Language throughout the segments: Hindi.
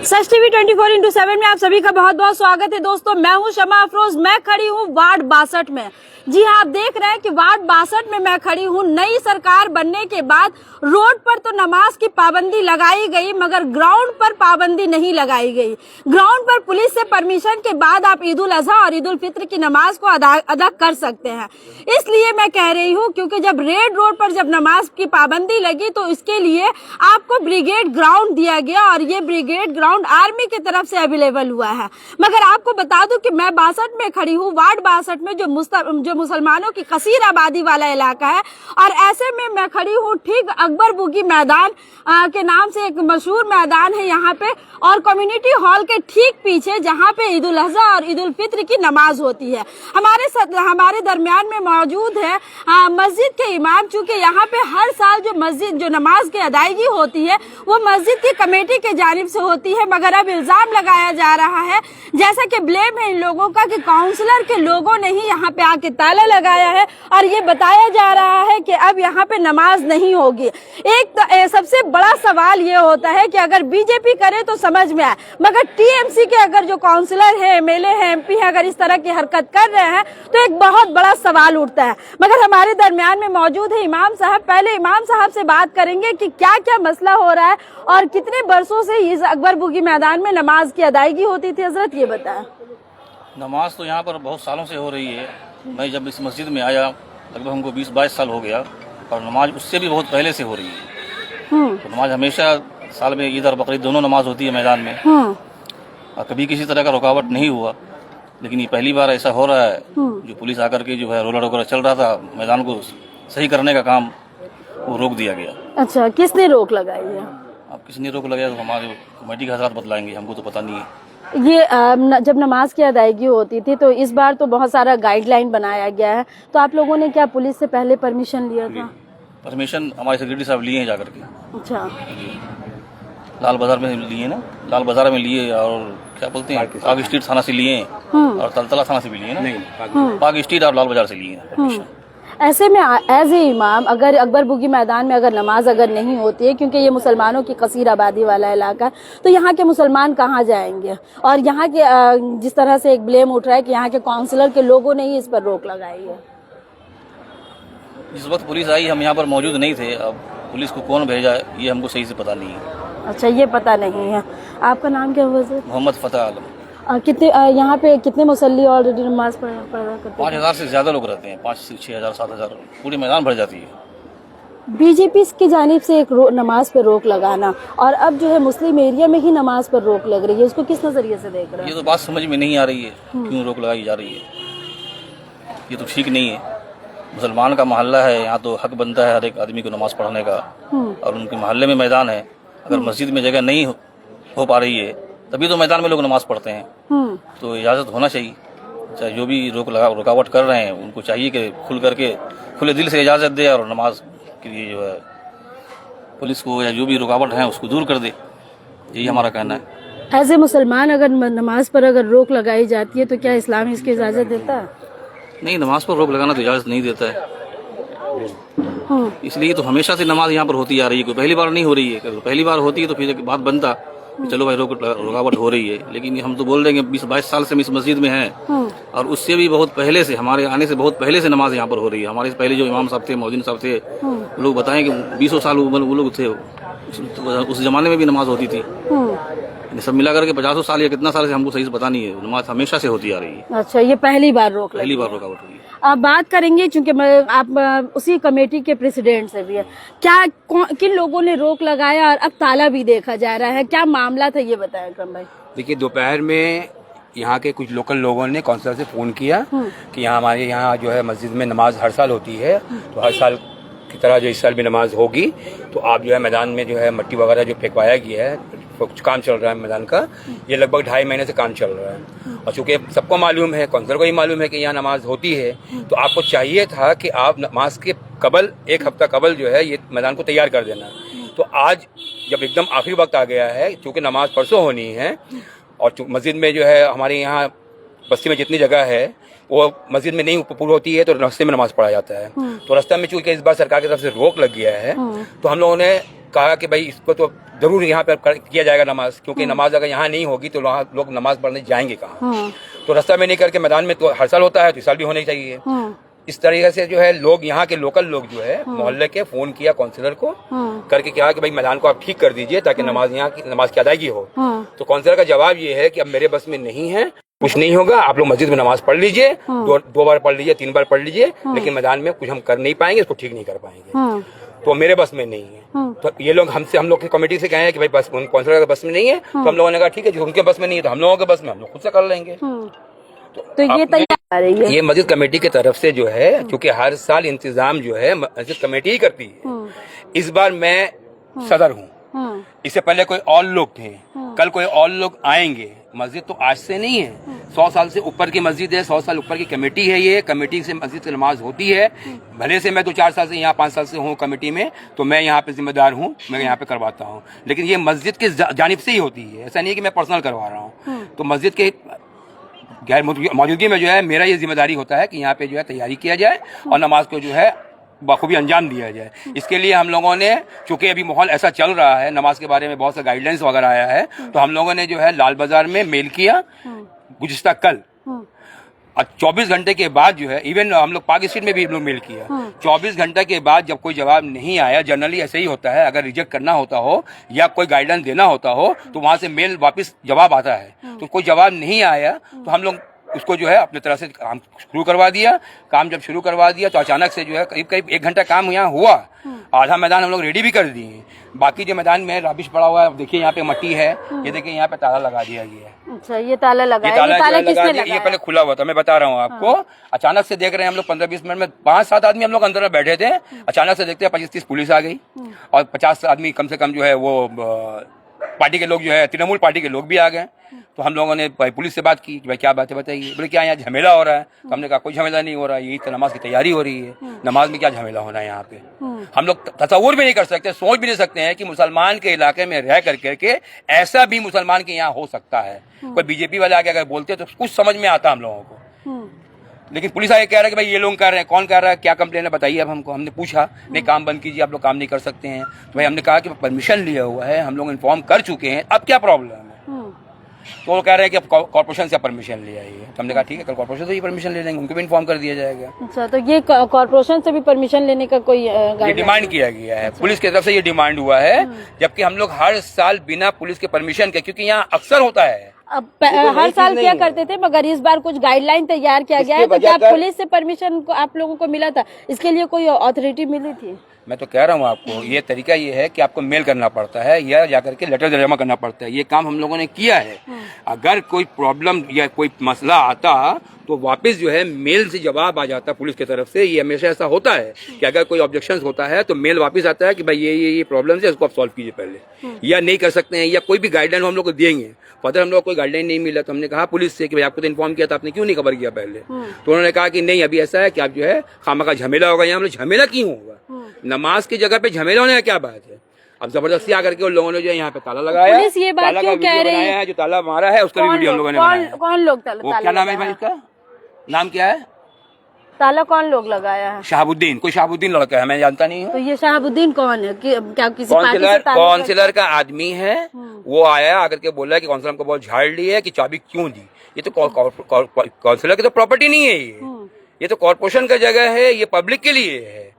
सच टीवी 24x7 में आप सभी का बहुत बहुत स्वागत है। दोस्तों, मैं हूं शमा अफरोज। मैं खड़ी हूं वार्ड 62 में। जी हाँ, आप देख रहे हैं कि वार्ड 62 में मैं खड़ी हूं। नई सरकार बनने के बाद रोड पर तो नमाज की पाबंदी लगाई गई, मगर ग्राउंड पर पाबंदी नहीं लगाई गई। ग्राउंड पर पुलिस से परमिशन के बाद आप ईद उल अजहा और ईद उल फित्र की नमाज को अदा कर सकते हैं। इसलिए मैं कह रही हूँ, क्योंकि जब रेड रोड पर जब नमाज की पाबंदी लगी तो इसके लिए आपको ब्रिगेड ग्राउंड दिया गया और ये ब्रिगेड ग्राउंड आर्मी की तरफ से अवेलेबल हुआ है। मगर आपको बता दूं कि मैं 62 में खड़ी हूँ, वार्ड 62 में, जो मुसलमानों की कसीर आबादी वाला इलाका है। और ऐसे में मैं खड़ी हूँ ठीक अकबर बुगी मैदान के नाम से एक मशहूर मैदान है यहाँ पे, और कम्युनिटी हॉल के ठीक पीछे जहाँ पे ईद उल अजहा और ईद उल फित्र की नमाज होती है। हमारे दरमियान में मौजूद है मस्जिद के इमाम। चूंकि यहाँ पे हर साल जो नमाज की अदायगी होती है वो मस्जिद की कमेटी के जानिब से होती है, मगर अब इल्जाम लगाया जा रहा है, जैसा कि ब्लेम है इन लोगों का, कि काउंसलर के लोगों ने ही यहाँ पे आके ताला लगाया है और ये बताया जा रहा है कि अब यहाँ पे नमाज नहीं होगी। एक तो सबसे बड़ा सवाल ये होता है कि अगर बीजेपी करे तो समझ में आए, मगर टीएमसी के अगर जो काउंसलर है, एमएलए है, एमपी है, अगर इस तरह की हरकत कर रहे हैं तो एक बहुत बड़ा सवाल उठता है। मगर हमारे दरमियान में मौजूद है इमाम साहब। पहले इमाम साहब से बात करेंगे कि क्या क्या मसला हो रहा है और कितने बरसों से इस अकबर बुगी मैदान में नमाज की अदायगी होती थी। हजरत ये बताएं। नमाज तो यहाँ पर बहुत सालों से हो रही है। मैं जब इस मस्जिद में आया लगभग हमको 20-22 साल हो गया, और नमाज उससे भी बहुत पहले से हो रही है। तो नमाज हमेशा साल में ईद और बकरीद दोनों नमाज होती है मैदान में, और कभी किसी तरह का रुकावट नहीं हुआ। लेकिन ये पहली बार ऐसा हो रहा है, जो पुलिस आकर के जो है रोलर वगैरह चल रहा था, मैदान को सही करने का काम वो रोक दिया गया। अच्छा, किसने रोक लगाई है? अब किसने रोक लगाया तो हमारे कमेटी के हजरात बतलाएंगे, हमको तो पता नहीं है। ये जब नमाज की अदायगी होती थी तो इस बार तो बहुत सारा गाइडलाइन बनाया गया है, तो आप लोगों ने क्या पुलिस से पहले परमिशन लिया था? परमिशन हमारे सेक्रेटरी साहब लिए हैं जाकर के। अच्छा, लाल बाजार में लिए ना, लाल बाजार में लिए, और क्या बोलते हैं पाक स्ट्रीट थाना से लिए, और तलतला थाना से भी लिए ना, नहीं पाक स्ट्रीट और लाल बाजार से लिए। ऐसे में एज ए इमाम अगर अकबर बुगी मैदान में अगर नमाज अगर नहीं होती है, क्योंकि ये मुसलमानों की कसीर आबादी वाला इलाका है, तो यहाँ के मुसलमान कहाँ जाएंगे? और यहाँ के जिस तरह से एक ब्लेम उठ रहा है कि यहाँ के काउंसलर के लोगों ने ही इस पर रोक लगाई है। इस वक्त पुलिस आई, हम यहाँ पर मौजूद नहीं थे। अब पुलिस को कौन भेजा ये हमको सही से पता नहीं है। अच्छा, ये पता नहीं है। आपका नाम क्या हुआ सर? मोहम्मद फतेह आलम। कितने यहाँ पे कितने मुसल्ली ऑलरेडी नमाज पढ़ा करते हैं? 5000 से ज्यादा लोग रहते हैं, 5 से 6000 7000, पूरी मैदान भर जाती है। बीजेपी की जानिब से एक नमाज पर रोक लगाना, और अब जो है मुस्लिम एरिया में ही नमाज पर रोक लग रही है, उसको किस नजरिए से देख रहे हैं? ये तो बात समझ में नहीं आ रही है, क्यों रोक लगाई जा रही है। ये तो ठीक नहीं है। मुसलमान का मोहल्ला है, यहाँ तो हक बनता है हर एक आदमी को नमाज पढ़ने का, और उनके मोहल्ले में मैदान है। अगर मस्जिद में जगह नहीं हो पा रही है, तभी तो मैदान में लोग नमाज पढ़ते हैं। तो इजाजत होना चाहिए। चाहे जो भी रुकावट कर रहे हैं उनको चाहिए कि खुले दिल से इजाजत दे, और नमाज के लिए जो है पुलिस को या जो भी रुकावट है उसको दूर कर दे। यही हमारा कहना है। एज ए मुसलमान अगर नमाज पर अगर रोक लगाई जाती है तो क्या इस्लाम इसकी इजाजत देता है? नहीं, नमाज पर रोक लगाना तो इजाजत नहीं देता है। इसलिए तो हमेशा से नमाज यहाँ पर होती आ रही है, कोई पहली बार नहीं हो रही है। पहली बार होती है तो फिर बात बनता, चलो भाई रुकावट हो रही है। लेकिन हम तो बोल देंगे 20-22 साल से हम इस मस्जिद में हैं, और उससे भी बहुत पहले से, हमारे आने से बहुत पहले से नमाज यहाँ पर हो रही है। हमारे से पहले जो इमाम साहब थे, मौजिन साहब थे, वो लोग बताएं कि 20 साल वो लोग थे, उस जमाने में भी नमाज होती थी। सब मिला करके 50 साल या कितना साल से हमको सही से पता नहीं है। नमाज हमेशा से होती आ रही है। अच्छा, ये पहली बार रुकावट हुई है। आप बात करेंगे, चूंकि आप उसी कमेटी के प्रेसिडेंट से भी है, क्या किन लोगों ने रोक लगाया और अब ताला भी देखा जा रहा है, क्या मामला था ये बताएं अकरम भाई। देखिए, दोपहर में यहाँ के कुछ लोकल लोगों ने काउंसलर से फोन किया कि यहाँ हमारे यहाँ जो है मस्जिद में नमाज हर साल होती है, तो हर साल की तरह जो इस साल भी नमाज होगी, तो आप जो है मैदान में जो है मट्टी वगैरह जो फेंकवाया गया है, कुछ काम चल रहा है मैदान का, ये लगभग 2.5 महीने से काम चल रहा है। और चूंकि सबको मालूम है, काउंसलर को ही मालूम है कि यहाँ नमाज होती है, तो आपको चाहिए था कि आप नमाज के कबल 1 हफ्ता कबल जो है ये मैदान को तैयार कर देना। तो आज जब एकदम आखिरी वक्त आ गया है, चूंकि नमाज परसों होनी है, और मस्जिद में जो है हमारे यहाँ बस्ती में जितनी जगह है वो मस्जिद में नहीं पूरी होती है, तो रास्ते में नमाज पढ़ा जाता है। तो रास्ते में चूंकि इस बार सरकार की तरफ से रोक लग गया है, तो हम लोगों ने कहा कि भाई इसको तो जरूर यहाँ पे किया जाएगा नमाज, क्योंकि नमाज अगर यहाँ नहीं होगी तो वहाँ लोग नमाज पढ़ने जाएंगे कहाँ। तो रास्ता में नहीं करके मैदान में तो हर साल होता है, तो इस साल भी होना चाहिए। इस तरीके से जो है लोग यहाँ के लोकल लोग जो है मोहल्ले के फोन किया काउंसलर को करके कहा कि भाई मैदान को आप ठीक कर दीजिए ताकि नमाज यहाँ की नमाज की अदायगी हो। तो काउंसलर का जवाब ये है कि अब मेरे बस में नहीं है, कुछ नहीं होगा, आप लोग मस्जिद में नमाज पढ़ लीजिए, दो बार पढ़ लीजिए, 3 बार पढ़ लीजिए, लेकिन मैदान में कुछ हम कर नहीं पाएंगे, इसको ठीक नहीं कर पाएंगे, तो मेरे बस में नहीं है। तो ये लोग हम लोग की कमेटी से कहे हैं कि भाई बस काउंसलर के बस में नहीं है, तो हम लोगों ने कहा ठीक है, जो उनके बस में नहीं है तो हम लोगों के बस में हम लोग खुद से कर लेंगे। तो ये तैयार रही है, ये मस्जिद कमेटी की तरफ से जो है, क्योंकि हर साल इंतजाम जो है मस्जिद कमेटी ही करती है। इस बार मैं सदर हूँ, इससे पहले कोई और लोग थे, कल कोई और लोग आएंगे। मस्जिद तो आज से नहीं है, 100 साल से ऊपर की मस्जिद है, 100 साल ऊपर की कमेटी है। ये कमेटी से मस्जिद की नमाज होती है। भले से मैं 2-4 साल से यहाँ 5 साल से हूँ कमेटी में, तो मैं यहाँ पे जिम्मेदार हूँ, मैं यहाँ पे करवाता हूँ, लेकिन ये मस्जिद की जानिब से ही होती है, ऐसा नहीं है कि मैं पर्सनल करवा रहा हूँ। तो मस्जिद के गैर मौजूदगी में जो है मेरा ये जिम्मेदारी होता है कि यहाँ पे जो है तैयारी किया जाए और नमाज को जो है बखूबी अंजाम दिया जाए। इसके लिए हम लोगों ने, चूंकि अभी माहौल ऐसा चल रहा है, नमाज के बारे में बहुत सा गाइडलाइंस वगैरह आया है, तो हम लोगों ने जो है लाल बाजार में मेल किया गुज़िश्ता कल, और 24 घंटे के बाद जो है, इवन हम लोग पाक स्ट्रीट में भी हम लोग मेल किया, 24 घंटे के बाद जब कोई जवाब नहीं आया, जनरली ऐसे ही होता है, अगर रिजेक्ट करना होता हो या कोई गाइडेंस देना होता हो तो वहां से मेल वापस जवाब आता है। तो कोई जवाब नहीं आया तो हम लोग उसको जो है अपने तरह से काम शुरू करवा दिया। काम जब शुरू करवा दिया तो अचानक से जो है करीब 1 घंटा काम यहाँ हुआ, आधा मैदान हम लोग रेडी भी कर दिए। बाकी जो मैदान में राबिश पड़ा हुआ है, देखिए यहाँ पे मट्टी है, ये देखिए यहाँ पे ताला लगा दिया गया है। अच्छा, ये ताला लगा है, ताला किसने लगाया? ये पहले खुला हुआ था, मैं बता रहा हूँ आपको। अचानक से देख रहे हैं हम लोग 15-20 मिनट में 5-7 आदमी हम लोग अंदर में बैठे थे, अचानक से देखते हैं 25-30 पुलिस आ गई और 50 आदमी कम से कम जो है वो पार्टी के लोग जो है, तृणमूल पार्टी के लोग भी आ गए। तो हम लोगों ने पुलिस से बात की कि भाई क्या बात है बताइए। बोले क्या यहाँ झमेला हो रहा है? तो हमने कहा कोई झमेला नहीं हो रहा है, यही तो नमाज की तैयारी हो रही है, नमाज में क्या झमेला होना है यहाँ पे। हम लोग तसव्वुर भी नहीं कर सकते, सोच भी नहीं सकते हैं कि मुसलमान के इलाके में रह करके ऐसा भी मुसलमान के यहाँ हो सकता है। कोई बीजेपी वाले आके अगर बोलते तो कुछ समझ में आता हम लोगों को, लेकिन पुलिस आगे कह रहा है कि भाई ये लोग कर रहे हैं, कौन कर रहा है, क्या कंप्लेन है बताइए अब हमको। हमने पूछा, नहीं काम बंद कीजिए, आप लोग काम नहीं कर सकते हैं। तो भाई हमने कहा कि परमिशन लिया हुआ है, हम लोग इन्फॉर्म कर चुके हैं, अब क्या प्रॉब्लम है। तो वो कह रहे हैं कि अब कॉर्पोरेशन से परमिशन ले आइए। तो हमने कहा ठीक है, कल कॉर्पोरेशन से ही परमिशन ले लेंगे, उनको भी इन्फॉर्म कर दिया जाएगा। अच्छा, तो ये कॉर्पोरेशन से भी परमिशन लेने का कोई ये डिमांड किया गया है। अच्छा। पुलिस की तरफ से ये डिमांड हुआ है, जबकि हम लोग हर साल बिना पुलिस के परमिशन के, क्योंकि यहाँ अक्सर होता है, हर साल किया करते थे, मगर इस बार कुछ गाइडलाइन तैयार किया गया है, तो क्या पुलिस से परमिशन आप लोगों को मिला था? इसके लिए कोई अथॉरिटी मिली थी? मैं तो कह रहा हूँ आपको, ये तरीका ये है कि आपको मेल करना पड़ता है या जाकर के लेटर जमा करना पड़ता है। ये काम हम लोगों ने किया है। अगर कोई प्रॉब्लम या कोई मसला आता तो वापस जो है मेल से जवाब आ जाता पुलिस की तरफ से। ये हमेशा ऐसा होता है कि अगर कोई ऑब्जेक्शन होता है तो मेल वापस आता है कि भाई ये प्रॉब्लम है, इसको आप सॉल्व कीजिए पहले, या नहीं कर सकते हैं, या कोई भी गाइडलाइन हम लोग को देंगे। फर्दर हम लोग को कोई गाइडलाइन नहीं मिला तो हमने कहा पुलिस से कि भाई आपको तो इन्फॉर्म किया था, आपने क्यों नहीं खबर किया पहले। तो उन्होंने कहा कि नहीं, अभी ऐसा है कि आप जो है खामा का झमेला होगा। यहाँ हम लोग झमेला क्यों होगा? नमाज की जगह पे झमेला होने का क्या बात है? अब जबरदस्ती आकर के उन लोगों ने जो यहाँ पे ताला लगाया, पुलिस ये बात क्यों कह रही है? जो ताला मारा है उसका भी वीडियो हम लोगों ने बनाया। कौन लोग ताला? क्या नाम है भाई इसका? नाम क्या है? ताला कौन लोग लगाया है? शहाबुद्दीन, कोई शहाबुद्दीन लड़का है, मैं जानता नहीं हूँ। तो ये शहाबुद्दीन कौन है? क्या किसी पार्टी से ताल्लुक? काउंसिलर का आदमी है, वो आया आकर के बोला कि काउंसिलर को बहुत झाड़ ली है कि चाबी क्यों दी। ये तो काउंसिलर की तो प्रॉपर्टी नहीं है, ये तो कॉर्पोरेशन का जगह है, ये पब्लिक के लिए है।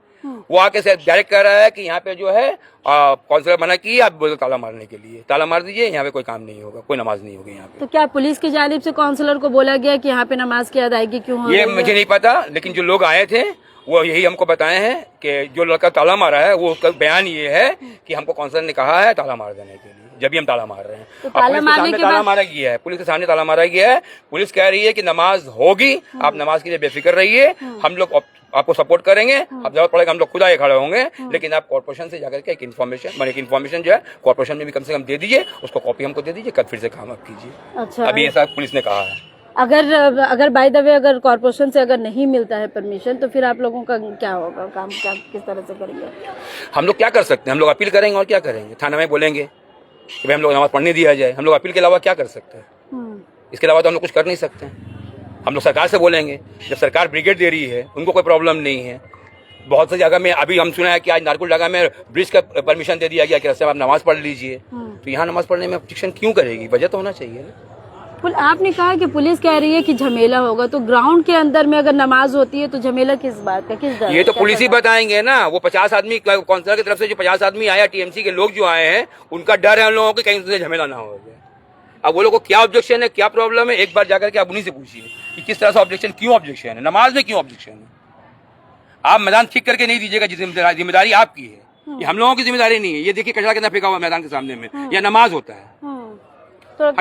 वो आके से डायरेक्ट कह रहा है कि यहाँ पे जो है काउंसिलर मना की, आप बोलो ताला मारने के लिए, ताला मार दीजिए, यहाँ पे कोई काम नहीं होगा, कोई नमाज नहीं होगी यहाँ पे। तो क्या पुलिस की जानिब से काउंसिलर को बोला गया कि यहाँ पे नमाज की अदायगी क्यों हो रही है? ये मुझे नहीं पता, लेकिन जो लोग आए थे वो यही हमको बताए हैं कि जो लड़का ताला मारा है वो उसका बयान ये है कि हमको काउंसिलर ने कहा है ताला मार देने के लिए, जब भी हम ताला मार रहे हैं। तो ताला मारने के ताला मारा गया है, पुलिस के सामने ताला मारा गया है। पुलिस कह रही है कि नमाज होगी, आप नमाज के लिए बेफिक्र रहिए, हम लोग आपको सपोर्ट करेंगे, अब जरूरत पड़ेगा हम लोग खुद आगे खड़े होंगे, लेकिन आप कॉर्पोरेशन से जाकर के एक इन्फॉर्मेशन जो है कॉर्पोरेशन में भी कम से कम दे दीजिए, उसको कॉपी हमको दे दीजिए, कल फिर से काम आप कीजिए। अच्छा, अभी ऐसा पुलिस ने कहा है। अगर बाय द वे अगर कॉर्पोरेशन से अगर नहीं मिलता है परमिशन तो फिर आप लोगों का क्या होगा? काम क्या किस तरह से करेंगे? हम लोग क्या कर सकते हैं? हम लोग अपील करेंगे और क्या करेंगे? थाना में बोलेंगे कि भाई हम लोग नमाज पढ़ने दिया जाए। हम लोग अपील के अलावा क्या कर सकते हैं? इसके अलावा तो हम लोग कुछ कर नहीं सकते। हम लोग सरकार से बोलेंगे, जब सरकार ब्रिगेड दे रही है, उनको कोई प्रॉब्लम नहीं है, बहुत सी जगह में अभी हम सुना है कि आज नारकुल जगह में ब्रिज का परमिशन दे दिया गया कि रास्ते में आप नमाज पढ़ लीजिए। तो यहाँ नमाज पढ़ने में ऑब्जेक्शन क्यों करेगी? वजह तो होना चाहिए ना। आपने कहा कि पुलिस कह रही है कि झमेला होगा, तो ग्राउंड के अंदर में अगर नमाज होती है तो झमेला किस बात का, किस डर? ये तो पुलिस ही बताएंगे ना। वो 50 आदमी काउंसिलर की तरफ से जो 50 आदमी आया, टीएमसी के लोग जो आए हैं, उनका डर है उन लोगों को कहीं से झमेला ना हो। अब वो लोग को क्या ऑब्जेक्शन है, क्या प्रॉब्लम है, एक बार जाकर के आप उन्हीं से पूछिए कि किस तरह से ऑब्जेक्शन, क्यों ऑब्जेक्शन है, नमाज में क्यों ऑब्जेक्शन है। आप मैदान ठीक करके नहीं दीजिएगा, जिम्मेदारी आपकी है, ये हम लोगों की जिम्मेदारी नहीं है। ये देखिए कचरा कितना फेंका हुआ मैदान के सामने में, या नमाज होता है। तो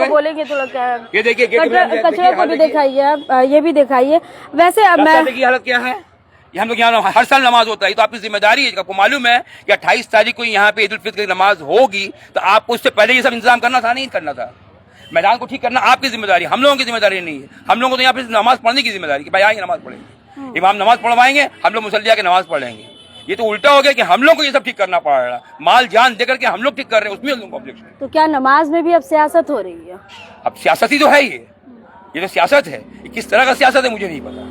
बोलेंगे तो लगता है ये देखिए कचरा को भी दिखाइए आप, ये भी दिखाइए। वैसे अब मैं की हालत क्या है, ये हम लोग यहाँ हर साल नमाज होता है, तो आपकी जिम्मेदारी है। आपको मालूम है कि 28 तारीख को यहाँ पे ईद उल फित्र की नमाज होगी, तो आपको उससे पहले ये सब इंतजाम करना था, नहीं करना था। मैदान को ठीक करना आपकी जिम्मेदारी, हम लोगों की जिम्मेदारी नहीं है। हम लोगों को तो यहाँ पे नमाज पढ़ने की जिम्मेदारी कि भाई आएंगे नमाज पढ़ेंगे, इमाम नमाज पढ़वाएंगे, हम लोग मुसल्ली आके नमाज पढ़ लेंगे। ये तो उल्टा हो गया कि हम लोग को ये सब ठीक करना पड़ रहा है, माल जान देकर के हम लोग ठीक कर रहे हैं, उसमें हम लोग ऑब्जेक्शन। तो क्या नमाज में भी अब सियासत हो रही है? अब सियासत ही तो है, ये तो सियासत है। किस तरह का सियासत है मुझे नहीं पता।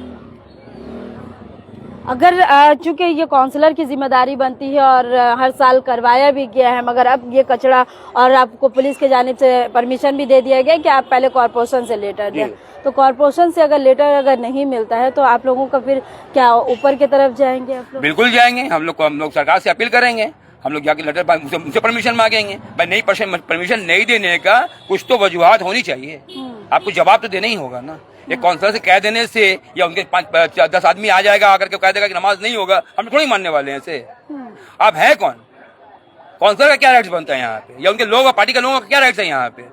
अगर चूंकि ये काउंसलर की जिम्मेदारी बनती है और हर साल करवाया भी गया है, मगर अब ये कचरा और आपको पुलिस के जानिब से परमिशन भी दे दिया गया कि आप पहले कॉर्पोरेशन से लेटर दें, तो कॉर्पोरेशन से अगर लेटर अगर नहीं मिलता है तो आप लोगों का फिर क्या ऊपर की तरफ जाएंगे आप लोग? बिल्कुल जाएंगे हम लोग सरकार से अपील करेंगे, हम लोग जाके लेटर उनसे परमिशन मांगेंगे। भाई नहीं, परमिशन नहीं देने का कुछ तो वजूहात होनी चाहिए, आपको जवाब तो देना ही होगा ना। एक काउंसलर से कह देने से या उनके 5-10 आदमी आ जाएगा आकर के कह देगा कि नमाज नहीं होगा, हम थोड़ी मानने वाले हैं ऐसे। आप है कौन? काउंसलर का क्या राइट्स बनता है यहाँ पे, या उनके लोग पार्टी के लोगों का क्या राइट्स है यहाँ पे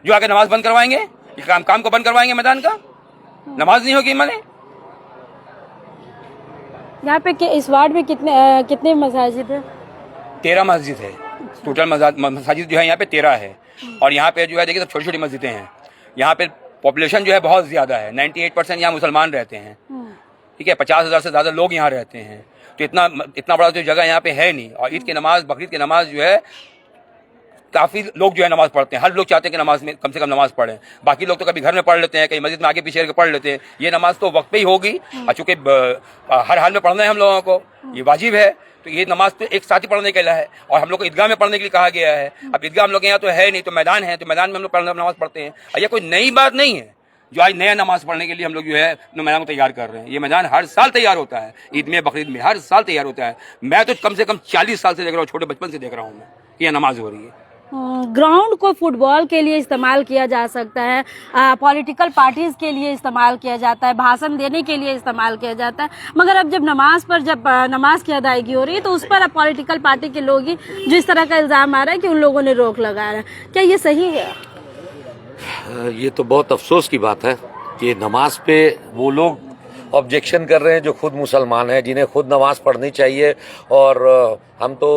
जो आके नमाज बंद करवाएंगे, काम को बंद करवाएंगे मैदान का? नमाज नहीं होगी माने। यहाँ पे इस वार्ड में कितने मसाजिद है? 13 मस्जिद है टोटल। मसाजिद जो है यहाँ पे 13 है, और यहाँ पे जो है देखिए सब छोटी छोटी मस्जिदें हैं। यहाँ पे पॉपुलेशन जो है बहुत ज्यादा है, 98% यहाँ मुसलमान रहते हैं, ठीक है। 50,000 से ज्यादा लोग यहाँ रहते हैं, तो इतना बड़ा जो जगह यहाँ पे है नहीं। और ईद की नमाज, बकरीद की नमाज जो है काफी लोग जो है नमाज पढ़ते हैं। हर लोग चाहते हैं कि नमाज में कम से कम नमाज पढ़ें। बाकी लोग तो कभी घर में पढ़ लेते हैं, कहीं मस्जिद में आगे पीछे करके पढ़ लेते हैं। ये नमाज तो वक्त पे ही होगी, चूंकि हर हाल में पढ़ना है हम लोगों को, ये वाजिब है। तो ये नमाज तो एक साथ ही पढ़ने के लिए है, और हम लोग को ईदगाह में पढ़ने के लिए कहा गया है। अब ईदगाह हम लोग यहाँ तो है नहीं, तो मैदान है, तो मैदान में हम लोग नमाज पढ़ते हैं। और ये कोई नई बात नहीं है जो आज नया नमाज पढ़ने के लिए हम लोग जो है मैदान को तैयार कर रहे हैं। ये मैदान हर साल तैयार होता है, ईद में बकरीद में हर साल तैयार होता है। मैं तो कम से कम 40 साल से देख रहा हूँ, छोटे बचपन से देख रहा हूँ मैं, ये नमाज हो रही है। ग्राउंड को फुटबॉल के लिए इस्तेमाल किया जा सकता है, पॉलिटिकल पार्टीज के लिए इस्तेमाल किया जाता है, भाषण देने के लिए इस्तेमाल किया जाता है, मगर अब जब नमाज की अदायगी हो रही है तो उस पर अब पॉलिटिकल पार्टी के लोग ही जो इस तरह का इल्जाम आ रहा है कि उन लोगों ने रोक लगा रहा है, क्या ये सही है? ये तो बहुत अफसोस की बात है कि नमाज पे वो लोग ऑब्जेक्शन कर रहे हैं जो खुद मुसलमान हैं, जिन्हें खुद नमाज पढ़नी चाहिए। और हम तो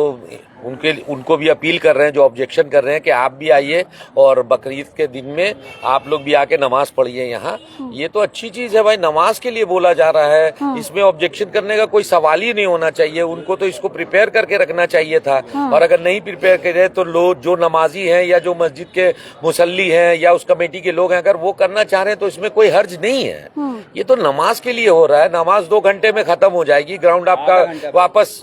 उनको भी अपील कर रहे हैं जो ऑब्जेक्शन कर रहे हैं कि आप भी आइए और बकरीद के दिन में आप लोग भी आके नमाज पढ़िए यहाँ। ये तो अच्छी चीज है भाई, नमाज के लिए बोला जा रहा है, इसमें ऑब्जेक्शन करने का कोई सवाल ही नहीं होना चाहिए। उनको तो इसको प्रिपेयर करके रखना चाहिए था, और अगर नहीं प्रिपेयर करे तो लोग जो नमाजी हैं या जो मस्जिद के मुसल्ली हैं या उस कमेटी के लोग हैं, अगर वो करना चाह रहे हैं तो इसमें कोई हर्ज नहीं है। ये तो नमाज के लिए हो रहा है, नमाज 2 घंटे में खत्म हो जाएगी, ग्राउंड आपका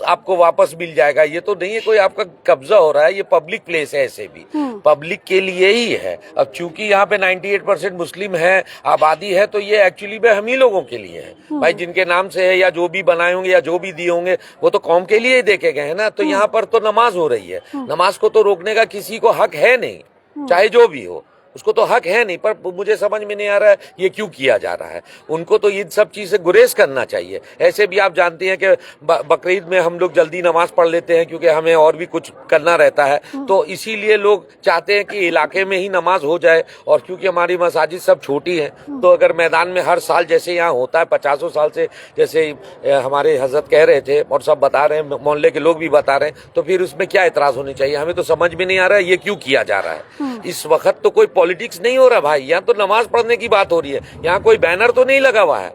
आपको वापस मिल जाएगा। ये तो नहीं है कोई आपका कब्जा हो रहा है, ये पब्लिक प्लेस है, ऐसे भी पब्लिक के लिए ही है। अब चूंकि यहाँ पे 98% मुस्लिम है, आबादी है, तो ये एक्चुअली में हम ही लोगों के लिए है भाई, जिनके नाम से है या जो भी बनाए होंगे या जो भी दिए होंगे वो तो कौम के लिए ही देखे गए हैं ना। तो यहाँ पर तो नमाज हो रही है, नमाज को तो रोकने का किसी को हक है नहीं, चाहे जो भी हो, उसको तो हक है नहीं। पर मुझे समझ में नहीं आ रहा है ये क्यों किया जा रहा है। उनको तो इन सब चीज से गुरेज करना चाहिए। ऐसे भी आप जानते हैं कि बकरीद में हम लोग जल्दी नमाज पढ़ लेते हैं क्योंकि हमें और भी कुछ करना रहता है, तो इसीलिए लोग चाहते हैं कि इलाके में ही नमाज हो जाए। और क्योंकि हमारी मसाजिद सब छोटी है, तो अगर मैदान में हर साल जैसे यहाँ होता है 50 साल से, जैसे हमारे हजरत कह रहे थे और सब बता रहे हैं, मोहल्ले के लोग भी बता रहे हैं, तो फिर उसमें क्या एतराज होनी चाहिए। हमें तो समझ में नहीं आ रहा है ये क्यों किया जा रहा है। इस वक्त तो कोई पॉलिटिक्स नहीं हो रहा भाई, यहाँ तो नमाज पढ़ने की बात हो रही है। यहाँ कोई बैनर तो नहीं लगा हुआ है,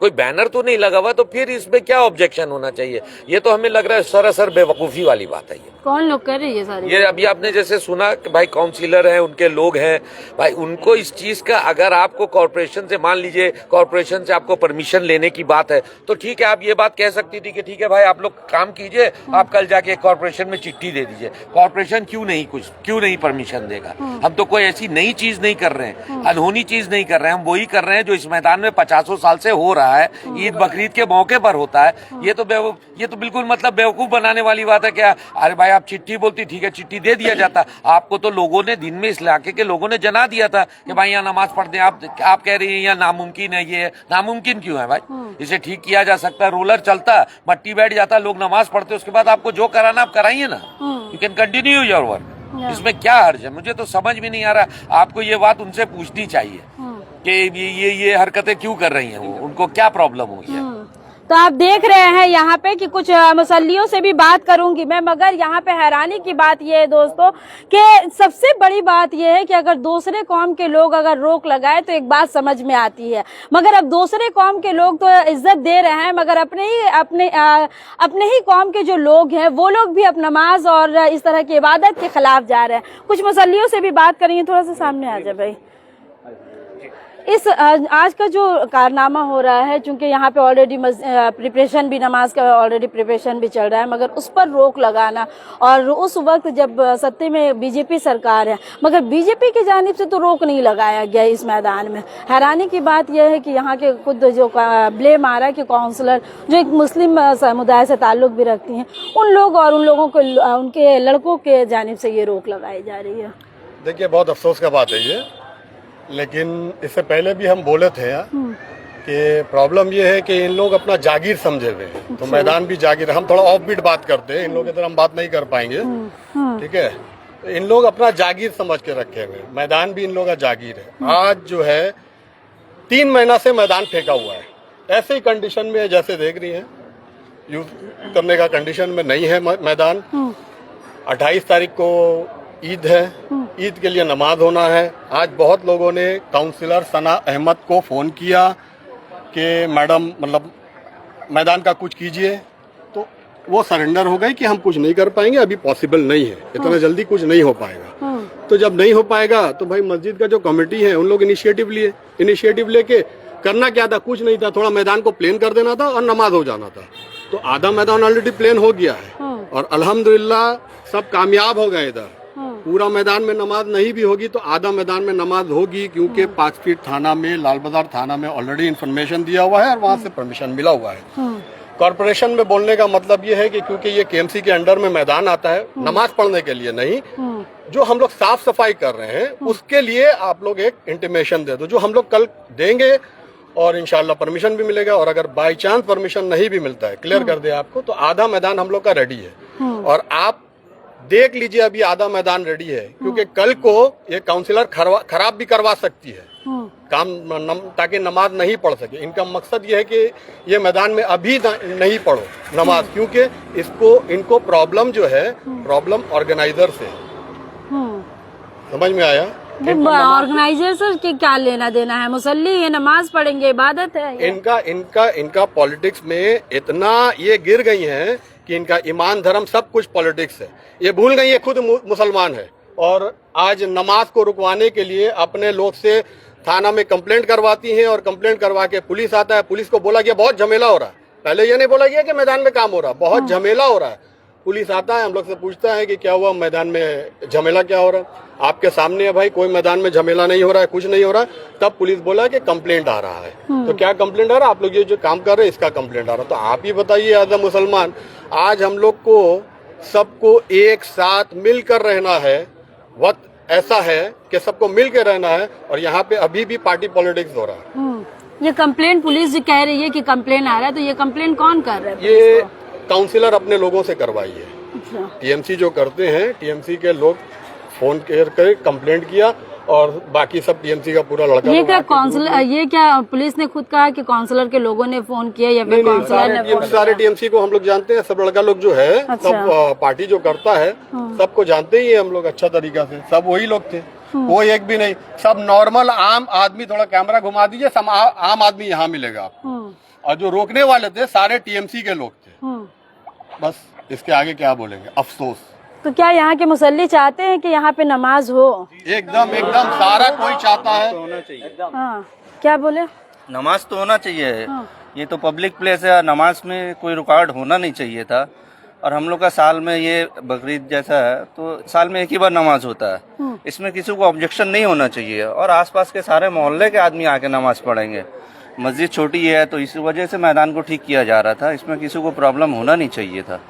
कोई बैनर तो नहीं लगा हुआ, तो फिर इसमें क्या ऑब्जेक्शन होना चाहिए। ये तो हमें लग रहा है सरासर बेवकूफी वाली बात है ये। कौन लोग कर रही है सारी? ये अभी आपने जैसे सुना कि भाई काउंसिलर हैं, उनके लोग हैं भाई, उनको इस चीज का, अगर आपको कॉर्पोरेशन से, मान लीजिए कॉर्पोरेशन से आपको परमिशन लेने की बात है तो ठीक है, आप ये बात कह सकती थी कि ठीक है भाई आप लोग काम कीजिए, आप कल जाके कॉर्पोरेशन में चिट्ठी दे दीजिए। कॉर्पोरेशन क्यों नहीं परमिशन देगा? हम तो कोई ऐसी नई चीज नहीं कर रहे हैं, अनहोनी चीज नहीं कर रहे हैं, हम वही कर रहे हैं जो इस मैदान में 50 साल से हो रहा है, ईद बकरीद के मौके पर होता है। ये तो बिल्कुल मतलब बेवकूफ बनाने वाली बात है क्या? अरे भाई आप चिट्ठी बोलती, ठीक है चिट्ठी दे दिया जाता। आपको तो लोगों ने दिन में, इस इलाके के लोगों ने जना दिया था कि भाई यहाँ नमाज पढ़ते हैं, आप कह रही हैं यहाँ नामुमकिन है। ये नामुमकिन क्यों है भाई? इसे ठीक किया जा सकता है, रोलर चलता, मट्टी बैठ जाता, लोग नमाज पढ़ते, उसके बाद आपको जो कराना आप कराइए ना, you can continue your work. इसमें क्या हर्ज है? मुझे तो समझ भी नहीं आ रहा। आपको ये बात उनसे पूछनी चाहिए कि ये हरकतें क्यों कर रही हैं, वो उनको क्या प्रॉब्लम हुई है। तो आप देख रहे हैं यहाँ पे कि कुछ मुसल्लियों से भी बात करूंगी मैं, मगर यहाँ पे हैरानी की बात ये है दोस्तों कि सबसे बड़ी बात ये है कि अगर दूसरे कौम के लोग अगर रोक लगाए तो एक बात समझ में आती है, मगर अब दूसरे कौम के लोग तो इज्जत दे रहे हैं, मगर अपने ही कौम के जो लोग हैं वो लोग भी अब नमाज और इस तरह की इबादत के खिलाफ जा रहे हैं। कुछ मुसल्लियों से भी बात करेंगे, थोड़ा सा सामने आ जाए भाई। इस आज का जो कारनामा हो रहा है, चूंकि यहाँ पे ऑलरेडी प्रिपरेशन भी, नमाज का ऑलरेडी प्रिपरेशन भी चल रहा है, मगर उस पर रोक लगाना, और उस वक्त जब सत्ते में बीजेपी सरकार है, मगर बीजेपी की जानिब से तो रोक नहीं लगाया गया इस मैदान में। हैरानी की बात यह है कि यहाँ के खुद जो ब्लेम आ रहा है कि काउंसलर जो एक मुस्लिम समुदाय से ताल्लुक भी रखती हैं, उन लोग और उन लोगों को, उनके लड़कों के जानिब से ये रोक लगाई जा रही है। देखिए बहुत अफसोस का बात है ये, लेकिन इससे पहले भी हम बोले थे कि प्रॉब्लम ये है कि इन लोग अपना जागीर समझे हुए हैं, तो मैदान भी जागीर। हम थोड़ा ऑफ बीट बात करते हैं, इन लोग की तरह हम बात नहीं कर पाएंगे, ठीक है। तो इन लोग अपना जागीर समझ के रखे हुए हैं, मैदान भी इन लोग का जागीर है। आज जो है 3 महीना से मैदान फेंका हुआ है, ऐसे ही कंडीशन में है जैसे देख रही हैं, यूज करने का कंडीशन में नहीं है मैदान। 28 तारीख को ईद है, ईद के लिए नमाज होना है। आज बहुत लोगों ने काउंसिलर सना अहमद को फ़ोन किया कि मैडम मतलब मैदान का कुछ कीजिए, तो वो सरेंडर हो गई कि हम कुछ नहीं कर पाएंगे, अभी पॉसिबल नहीं है, इतना जल्दी कुछ नहीं हो पाएगा। तो जब नहीं हो पाएगा तो भाई मस्जिद का जो कमेटी है उन लोग इनिशिएटिव लेके करना क्या था, कुछ नहीं था, थोड़ा मैदान को प्लेन कर देना था और नमाज हो जाना था। तो आधा मैदान ऑलरेडी प्लेन हो गया है और अल्हम्दुलिल्लाह सब कामयाब हो गए। इधर पूरा मैदान में नमाज नहीं भी होगी तो आधा मैदान में नमाज होगी, क्योंकि 5 फीट थाना में, लाल बाजार थाना में ऑलरेडी इन्फॉर्मेशन दिया हुआ है और वहाँ से परमिशन मिला हुआ है। कॉर्पोरेशन में बोलने का मतलब ये है कि क्योंकि ये केएमसी के अंडर में मैदान आता है, नमाज पढ़ने के लिए नहीं, जो हम लोग साफ सफाई कर रहे हैं उसके लिए आप लोग एक इंटीमेशन दे दो, जो हम लोग कल देंगे और इंशाल्लाह परमिशन भी मिलेगा। और अगर बाई चांस परमिशन नहीं भी मिलता है, क्लियर कर दे आपको, तो आधा मैदान हम लोग का रेडी है। और आप देख लीजिए अभी आधा मैदान रेडी है, क्योंकि कल को ये काउंसिलर खराब भी करवा सकती है काम, ताकि नमाज नहीं पढ़ सके। इनका मकसद ये है कि ये मैदान में अभी नहीं पढ़ो नमाज, क्योंकि इनको प्रॉब्लम जो है, प्रॉब्लम ऑर्गेनाइजर से। समझ में आया? ऑर्गेनाइजेशन के क्या लेना देना है, मुसल्ली है, नमाज पढ़ेंगे, इबादत है। इनका पॉलिटिक्स में इतना ये गिर गई हैं कि इनका ईमान धर्म सब कुछ पॉलिटिक्स है। ये भूल गई ये खुद मुसलमान है, और आज नमाज को रुकवाने के लिए अपने लोग से थाना में कंप्लेंट करवाती हैं, और कंप्लेंट करवा के पुलिस आता है। पुलिस को बोला गया बहुत झमेला हो रहा है, पहले ये नहीं बोला गया कि मैदान में काम हो रहा है, बहुत झमेला हो रहा है। पुलिस आता है, हम लोग से पूछता है कि क्या हुआ, मैदान में झमेला क्या हो रहा है? आपके सामने है भाई, कोई मैदान में झमेला नहीं हो रहा है, कुछ नहीं हो रहा है। तब पुलिस बोला कि कंप्लेंट आ रहा है। तो क्या कंप्लेंट आ रहा है? आप लोग ये जो काम कर रहे हैं इसका कंप्लेंट आ रहा है। तो आप ही बताइए एज अ मुसलमान, आज हम लोग को सबको एक साथ मिलकर रहना है। वक्त ऐसा है कि सबको मिलकर रहना है, और यहाँ पे अभी भी पार्टी पॉलिटिक्स हो रहा है। ये कंप्लेंट पुलिस जो कह रही है कि कंप्लेंट आ रहा है, तो ये कंप्लेंट कौन कर रहा है? ये काउंसिलर अपने लोगों से करवाई है। टीएमसी जो करते हैं, टीएमसी के लोग फोन कर कंप्लेंट किया, और बाकी सब टीएमसी का पूरा लड़का। ये क्या काउंसिलर, ये क्या पुलिस ने खुद कहा कि काउंसिलर के लोगों ने फोन किया या फिर काउंसिलर ने फोन? सारे टीएमसी को हम लोग जानते हैं, सब लड़का लोग जो है, सब पार्टी जो करता है सबको जानते ही है हम लोग अच्छा तरीका से। सब वही लोग थे, कोई एक भी नहीं, सब नॉर्मल आम आदमी। थोड़ा कैमरा घुमा दीजिए, सब आम आदमी यहाँ मिलेगा आपको। और जो रोकने वाले थे सारे टीएमसी के लोग थे। बस इसके आगे क्या बोलेंगे, अफसोस। तो क्या यहाँ के मुसल्ली चाहते हैं कि यहाँ पे नमाज हो? एकदम एकदम सारा कोई चाहता है। हाँ, क्या बोले? नमाज तो होना चाहिए। हाँ। ये तो पब्लिक प्लेस है, नमाज में कोई रुकावट होना नहीं चाहिए था। और हम लोग का साल में ये बकरीद जैसा है तो साल में एक ही बार नमाज होता है, इसमें किसी को ऑब्जेक्शन नहीं होना चाहिए। और आसपास के सारे मोहल्ले के आदमी आके नमाज पढ़ेंगे। मस्जिद छोटी है तो इस वजह से मैदान को ठीक किया जा रहा था, इसमें किसी को प्रॉब्लम होना नहीं चाहिए था।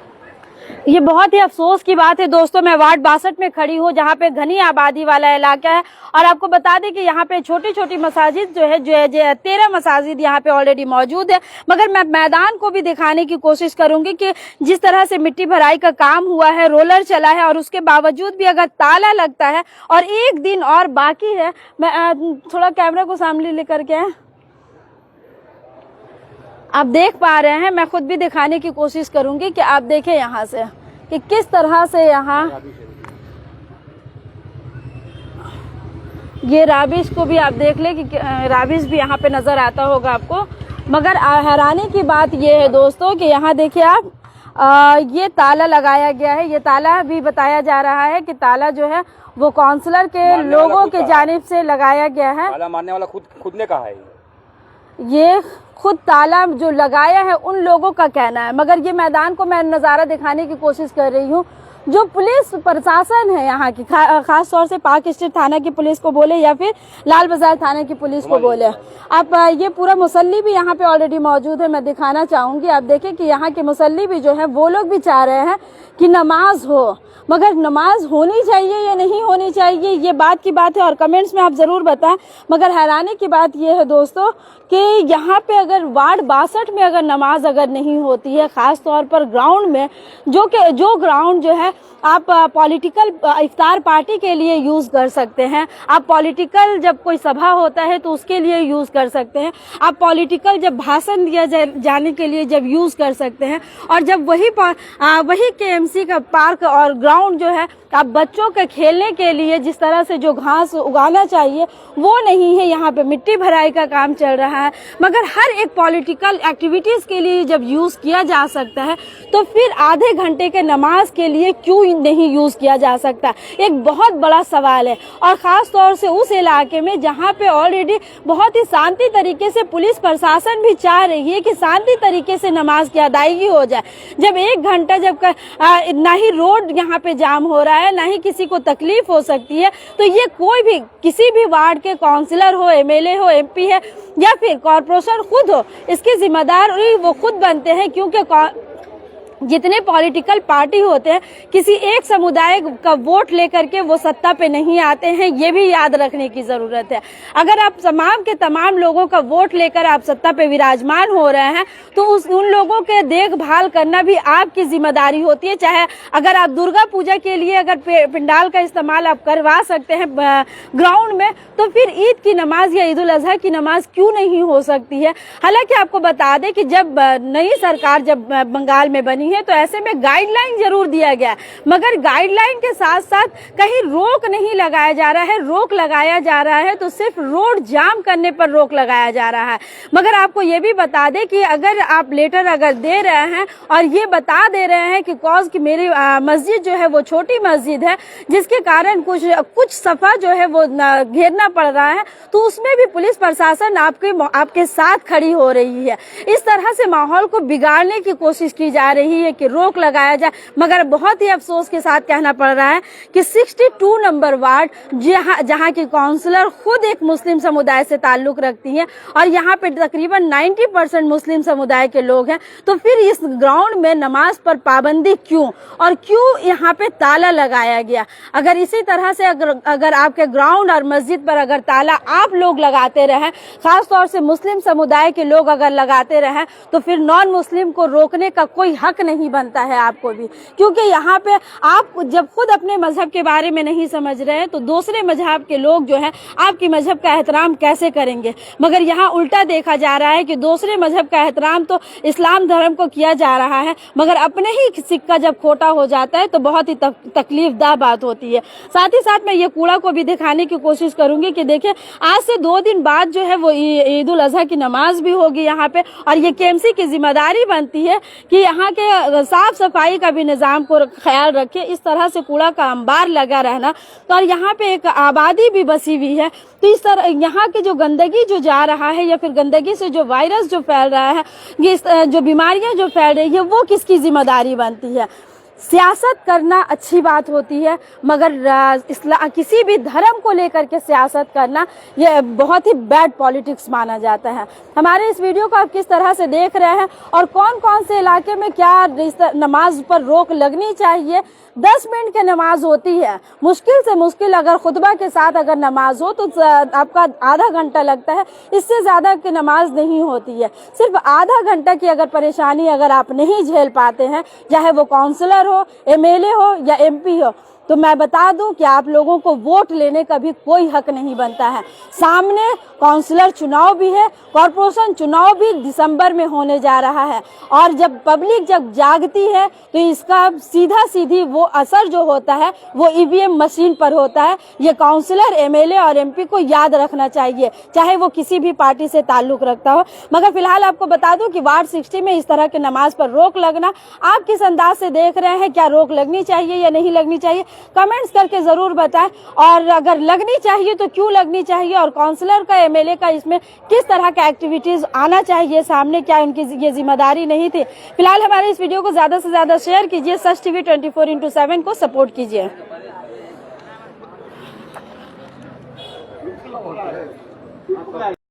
ये बहुत ही अफसोस की बात है दोस्तों। मैं वार्ड 62 में खड़ी हूँ जहाँ पे घनी आबादी वाला इलाका है और आपको बता दें कि यहाँ पे छोटी छोटी मसाजिद जो है 13 मसाजिद यहाँ पे ऑलरेडी मौजूद है। मगर मैं मैदान को भी दिखाने की कोशिश करूंगी कि जिस तरह से मिट्टी भराई का काम हुआ है, रोलर चला है और उसके बावजूद भी अगर ताला लगता है और एक दिन और बाकी है। मैं थोड़ा कैमरा को सामने लेकर के आप देख पा रहे हैं, मैं खुद भी दिखाने की कोशिश करूंगी कि आप देखें यहाँ से कि किस तरह से यहाँ ये राबिश को भी आप देख ले कि राबिश भी यहाँ पे नजर आता होगा आपको। मगर हैरानी की बात ये है दोस्तों कि यहाँ देखिए आप ये ताला लगाया गया है। ये ताला भी बताया जा रहा है कि ताला जो है वो काउंसलर के लोगों के जानिब से लगाया गया है। ताला मारने वाला खुद ने कहा है। ये खुद ताला जो लगाया है उन लोगों का कहना है। मगर ये मैदान को मैं नज़ारा दिखाने की कोशिश कर रही हूँ। जो पुलिस प्रशासन है यहाँ की, खास तौर से पार्क स्ट्रीट थाना की पुलिस को बोले या फिर लाल बाजार थाना की पुलिस को बोले, आप ये पूरा मुसल्ली भी यहाँ पे ऑलरेडी मौजूद है। मैं दिखाना चाहूंगी, आप देखें कि यहाँ के मुसल्ली भी जो है वो लोग भी चाह रहे हैं कि नमाज हो। मगर नमाज होनी चाहिए या नहीं होनी चाहिए ये बात की बात है और कमेंट्स में आप जरूर बताएं। मगर हैरानी की बात यह है दोस्तों कि यहाँ पे अगर वार्ड 62 में अगर नमाज अगर नहीं होती है, खास तौर पर ग्राउंड में, जो ग्राउंड जो है आप पॉलिटिकल इफ्तार पार्टी के लिए यूज कर सकते हैं, आप पॉलिटिकल जब कोई सभा होता है तो उसके लिए यूज कर सकते हैं, आप पॉलिटिकल जब भाषण दिया जाने के लिए जब यूज कर सकते हैं, और जब वही केएमसी का पार्क और ग्राउंड जो है आप बच्चों के खेलने के लिए जिस तरह से जो घास उगाना चाहिए वो नहीं है। यहाँ पे मिट्टी भराई का काम चल रहा है। मगर हर एक पॉलिटिकल एक्टिविटीज के लिए जब यूज किया जा सकता है तो फिर आधे घंटे के नमाज के लिए क्यों नहीं यूज किया जा सकता, एक बहुत बड़ा सवाल है। और खास तौर से उस इलाके में जहाँ पे ऑलरेडी बहुत ही शांति तरीके से पुलिस प्रशासन भी चाह रही है कि शांति तरीके से नमाज की अदायगी हो जाए। जब 1 घंटा जब ना ही रोड यहाँ पे जाम हो रहा है, ना ही किसी को तकलीफ हो सकती है, तो ये कोई भी किसी भी वार्ड के काउंसलर हो, एमएलए हो, एमपी है या फिर कॉर्पोरेशन खुद हो, इसकी जिम्मेदारी वो खुद बनते हैं। क्योंकि जितने पॉलिटिकल पार्टी होते हैं किसी एक समुदाय का वोट लेकर के वो सत्ता पे नहीं आते हैं, ये भी याद रखने की जरूरत है। अगर आप तमाम के तमाम लोगों का वोट लेकर आप सत्ता पे विराजमान हो रहे हैं तो उन लोगों के देखभाल करना भी आपकी जिम्मेदारी होती है। चाहे अगर आप दुर्गा पूजा के लिए अगर पंडाल का इस्तेमाल आप करवा सकते हैं ग्राउंड में, तो फिर ईद की नमाज या ईद उल अजहा की नमाज क्यों नहीं हो सकती है। हालांकि आपको बता दें कि जब नई सरकार जब बंगाल में बनी है तो ऐसे में गाइडलाइन जरूर दिया गया है, मगर गाइडलाइन के साथ साथ कहीं रोक नहीं लगाया जा रहा है। रोक लगाया जा रहा है तो सिर्फ रोड जाम करने पर रोक लगाया जा रहा है। मगर आपको ये भी बता दें कि अगर आप लेटर अगर दे रहे हैं और ये बता दे रहे हैं कि कॉज की मेरी मस्जिद जो है वो छोटी मस्जिद है जिसके कारण कुछ सफा जो है वो घेरना पड़ रहा है, तो उसमें भी पुलिस प्रशासन आपके साथ खड़ी हो रही है। इस तरह से माहौल को बिगाड़ने की कोशिश की जा रही है कि रोक लगाया जाए। मगर बहुत ही अफसोस के साथ कहना पड़ रहा है कि 62 नंबर वार्ड जहां की काउंसलर खुद एक मुस्लिम समुदाय से ताल्लुक रखती हैं और यहाँ पे तकरीबन 90% मुस्लिम समुदाय के लोग हैं, तो फिर इस ग्राउंड में नमाज पर पाबंदी क्यों और क्यों यहाँ पे ताला लगाया गया। अगर इसी तरह से अगर आपके ग्राउंड और मस्जिद पर अगर ताला आप लोग लगाते रहे, खास तौर से मुस्लिम समुदाय के लोग अगर लगाते रहे, तो फिर नॉन मुस्लिम को रोकने का कोई हक नहीं बनता है आपको भी। क्योंकि यहाँ पे आप जब खुद अपने मजहब के बारे में नहीं समझ रहे हैं तो दूसरे मजहब के लोग जो है आपकी मजहब का एहतराम कैसे करेंगे। मगर यहाँ उल्टा देखा जा रहा है कि दूसरे मजहब का एहतराम तो इस्लाम धर्म को किया जा रहा है, मगर अपने ही सिक्का जब खोटा हो जाता है तो बहुत ही तकलीफदार बात होती है। साथ ही साथ मैं ये कूड़ा को भी दिखाने की कोशिश करूंगी कि देखिए आज से 2 दिन बाद जो है वो ईद उल अजहा की नमाज भी होगी यहाँ पे, और ये केएमसी की जिम्मेदारी बनती है कि यहाँ के साफ सफाई का भी निजाम को ख्याल रखें। इस तरह से कूड़ा का अंबार लगा रहना, तो और यहाँ पे एक आबादी भी बसी हुई है, तो इस तरह यहाँ की जो गंदगी जो जा रहा है या फिर गंदगी से जो वायरस जो फैल रहा है, ये जो बीमारियां जो फैल रही है, वो किसकी जिम्मेदारी बनती है? सियासत करना अच्छी बात होती है, मगर किसी भी धर्म को लेकर के सियासत करना ये बहुत ही बैड पॉलिटिक्स माना जाता है। हमारे इस वीडियो को आप किस तरह से देख रहे हैं और कौन कौन से इलाके में क्या नमाज पर रोक लगनी चाहिए? 10 मिनट की नमाज होती है, मुश्किल से मुश्किल अगर खुतबा के साथ अगर नमाज हो तो आपका आधा घंटा लगता है, इससे ज्यादा की नमाज नहीं होती है। सिर्फ आधा घंटा की अगर परेशानी अगर आप नहीं झेल पाते हैं, चाहे वो काउंसलर हो, एमएलए हो या एमपी हो, तो मैं बता दूं कि आप लोगों को वोट लेने का भी कोई हक नहीं बनता है। सामने काउंसलर चुनाव भी है, कॉर्पोरेशन चुनाव भी दिसंबर में होने जा रहा है, और जब पब्लिक जब जागती है तो इसका सीधा सीधी वो असर जो होता है वो ईवीएम मशीन पर होता है। ये काउंसलर, एमएलए और एमपी को याद रखना चाहिए, चाहे वो किसी भी पार्टी से ताल्लुक रखता हो। मगर फिलहाल आपको बता दूं कि वार्ड 60 में इस तरह के नमाज पर रोक लगना, आप किस अंदाज से देख रहे हैं? क्या रोक लगनी चाहिए या नहीं लगनी चाहिए? कमेंट्स करके जरूर बताएं, और अगर लगनी चाहिए तो क्यों लगनी चाहिए, और काउंसलर का, एमएलए का इसमें किस तरह का एक्टिविटीज आना चाहिए सामने, क्या उनकी ये जिम्मेदारी नहीं थी? फिलहाल हमारे इस वीडियो को ज्यादा से ज्यादा शेयर कीजिए, सच टीवी 24/7 को सपोर्ट कीजिए।